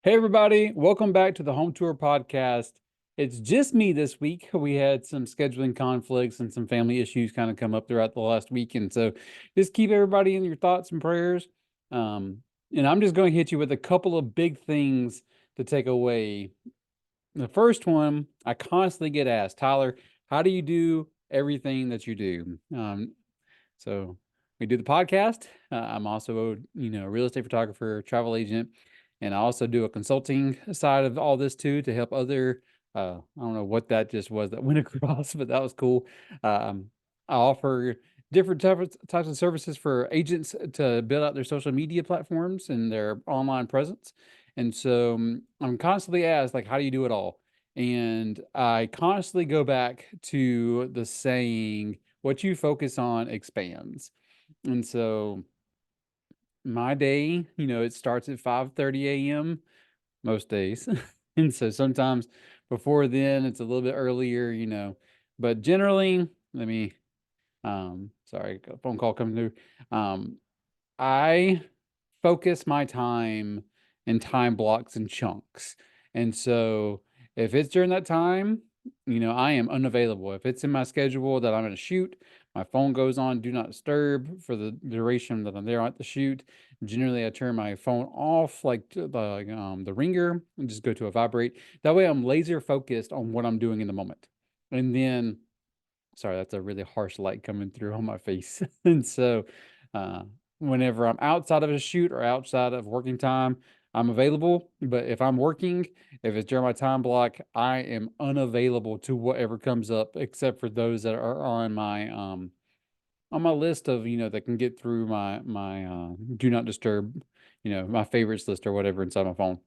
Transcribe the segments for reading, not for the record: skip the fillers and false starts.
Hey, everybody, welcome back to the Home Tour Podcast. It's just me this week. We had some scheduling conflicts and some family issues kind of come up throughout the last week. And so just keep everybody in your thoughts and prayers. Um, and I'm just going to hit you with a couple of big things to take away. The first one, I constantly get asked, Tyler, how do you do everything that you do? So we do the podcast. I'm also, a real estate photographer, travel agent, and I also do a consulting side of all this too to help other. I don't know what that just was that went across, but that was cool. I offer different types of services for agents to build out their social media platforms and their online presence. And so I'm constantly asked, like, how do you do it all? And I constantly go back to the saying, what you focus on expands. And so my day, it starts at 5:30 a.m. most days. And so sometimes before then it's a little bit earlier, but generally, let me sorry, a phone call coming through. I focus my time in time blocks and chunks. And so if it's during that time, I am unavailable. If it's in my schedule that I'm going to shoot, my phone goes on do not disturb for the duration that I'm there at the shoot. Generally, I turn my phone off, like the ringer, and just go to a vibrate. That way, I'm laser focused on what I'm doing in the moment. And then, sorry, that's a really harsh light coming through on my face. And so, uh, whenever I'm outside of a shoot or outside of working time, I'm available. But if I'm working, if it's during my time block, I am unavailable to whatever comes up, except for those that are on my list of that can get through my do not disturb, my favorites list or whatever inside my phone.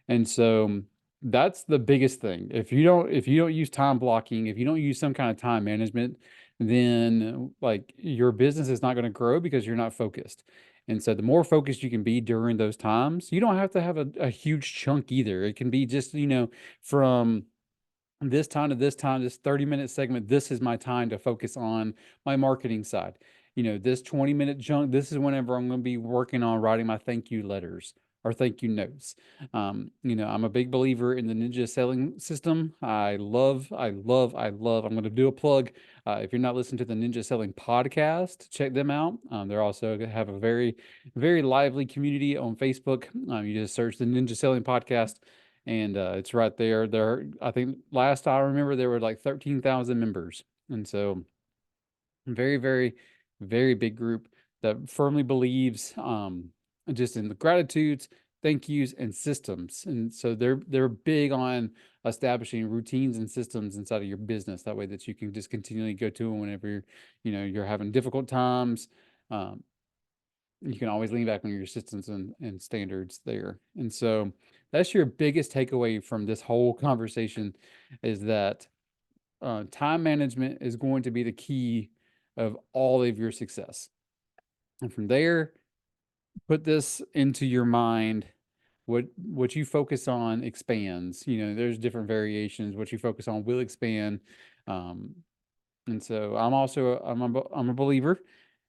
And so that's the biggest thing. If you don't use time blocking, if you don't use some kind of time management, then like your business is not going to grow because you're not focused. And so the more focused you can be during those times, you don't have to have a huge chunk either. It can be just, from this time to this time, this 30-minute segment, this is my time to focus on my marketing side. This 20-minute chunk, this is whenever I'm going to be working on writing my thank you letters or thank you notes. I'm a big believer in the Ninja selling system. I love. I'm going to do a plug. If you're not listening to the Ninja Selling podcast, check them out. They're also have a very, very lively community on Facebook. You just search the Ninja Selling podcast and it's right there. I think last I remember, there were like 13,000 members, and so very, very, very big group that firmly believes just in the gratitudes, thank yous, and systems. And so they're big on establishing routines and systems inside of your business. That way that you can just continually go to them whenever you're having difficult times. Um, you can always lean back on your systems and standards there. And so that's your biggest takeaway from this whole conversation is that time management is going to be the key of all of your success. And from there, put this into your mind. What you focus on expands. There's different variations. What you focus on will expand. Um, and so I'm a believer.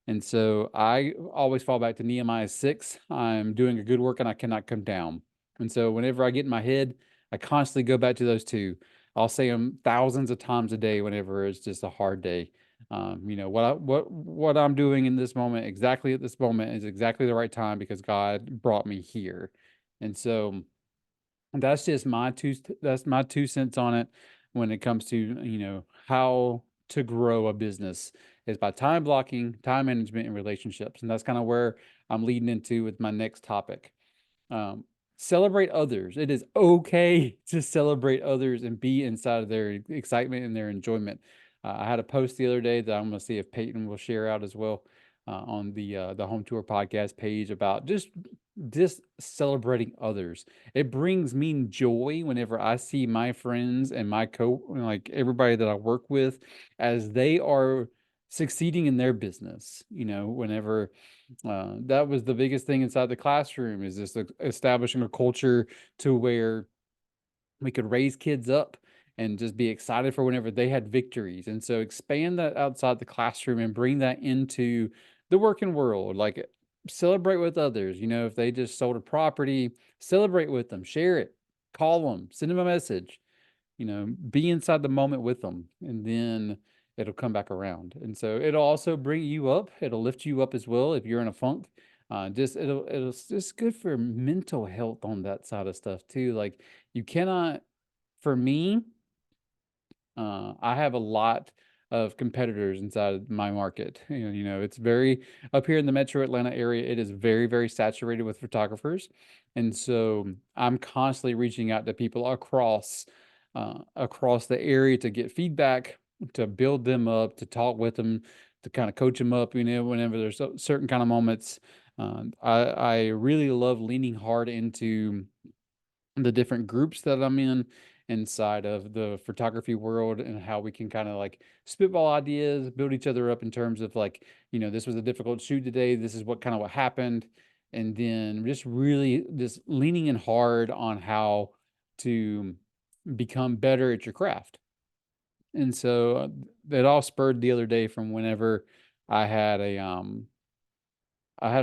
And so I always fall back to Nehemiah 6. I'm doing a good work and I cannot come down. And so whenever I get in my head, I constantly go back to those two. I'll say them thousands of times a day whenever it's just a hard day. What I'm doing in this moment, exactly at this moment, is exactly the right time because God brought me here. And so that's my 2 cents on it when it comes to, how to grow a business is by time blocking, time management, and relationships. And that's kind of where I'm leading into with my next topic. Um, Celebrate others. It is okay to celebrate others and be inside of their excitement and their enjoyment. I had a post the other day that I'm going to see if Peyton will share out as well on the Home Tour podcast page about just celebrating others. It brings me joy whenever I see my friends and like everybody that I work with as they are succeeding in their business. Whenever that was the biggest thing inside the classroom is just establishing a culture to where we could raise kids up and just be excited for whenever they had victories. And so expand that outside the classroom and bring that into the working world. Like celebrate with others. If they just sold a property, celebrate with them, share it, call them, send them a message, be inside the moment with them, and then it'll come back around. And so it'll also bring you up. It'll lift you up as well if you're in a funk. It's just good for mental health on that side of stuff too. Like you cannot, for me, I have a lot of competitors inside my market. It's very up here in the metro Atlanta area. It is very, very saturated with photographers. And so I'm constantly reaching out to people across the area to get feedback, to build them up, to talk with them, to kind of coach them up, whenever there's certain kind of moments. I really love leaning hard into the different groups that I'm in inside of the photography world, and how we can kind of like spitball ideas, build each other up in terms of like, this was a difficult shoot today. This is what happened. And then just really just leaning in hard on how to become better at your craft. And so that all spurred the other day from whenever I had a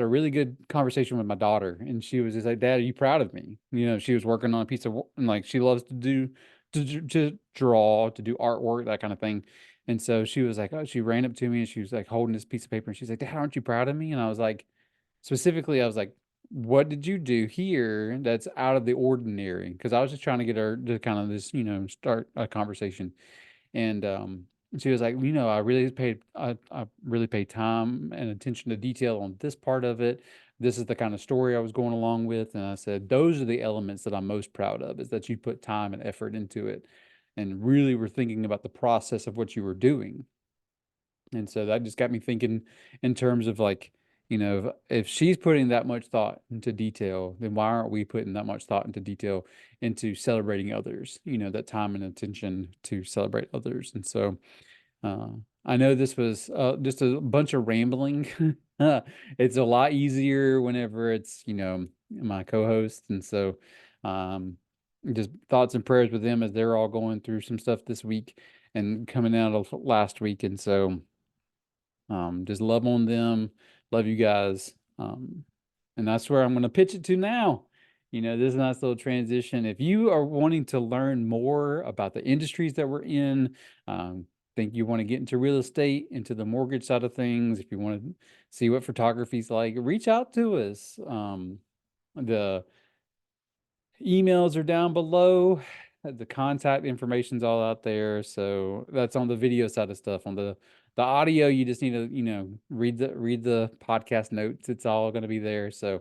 really good conversation with my daughter, and she was just like, "Dad, are you proud of me?" She was working on a piece of and like she loves to draw, to do artwork, that kind of thing. And so she was like, oh, she ran up to me and she was like holding this piece of paper, and she's like, "Dad, aren't you proud of me?" And I was like, specifically, I was like, "What did you do here that's out of the ordinary?" Because I was just trying to get her to kind of just, start a conversation. And she was like, I really paid time and attention to detail on this part of it. This is the kind of story I was going along with. And I said, those are the elements that I'm most proud of, is that you put time and effort into it and really were thinking about the process of what you were doing. And so that just got me thinking in terms of like, if she's putting that much thought into detail, then why aren't we putting that much thought into detail into celebrating others, that time and attention to celebrate others. And so uh, I know this was just a bunch of rambling. It's a lot easier whenever it's, my co-host. And so um, just thoughts and prayers with them as they're all going through some stuff this week and coming out of last week. And so just love on them, love you guys. And that's where I'm going to pitch it to now. This nice little transition. If you are wanting to learn more about the industries that we're in, think you want to get into real estate, into the mortgage side of things, if you want to see what photography is like, reach out to us. The emails are down below. The contact information's all out there. So that's on the video side of stuff. On the audio, you just need to, read the podcast notes. It's all going to be there. So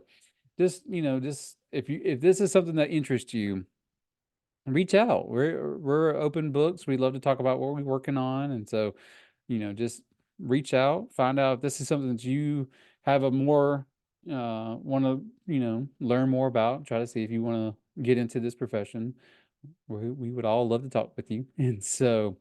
just, just if this is something that interests you, reach out. We're open books. We love to talk about what we're working on. And so, just reach out, find out if this is something that you have a more want to, learn more about. Try to see if you want to get into this profession. We would all love to talk with you. And so,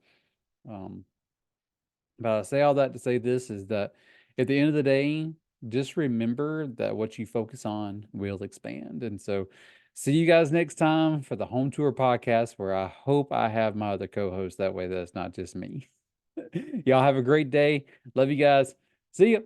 but I say all that to say this is that at the end of the day, just remember that what you focus on will expand. And so, see you guys next time for the Home Tour podcast, where I hope I have my other co-host. That way, that's not just me. Y'all have a great day. Love you guys. See ya.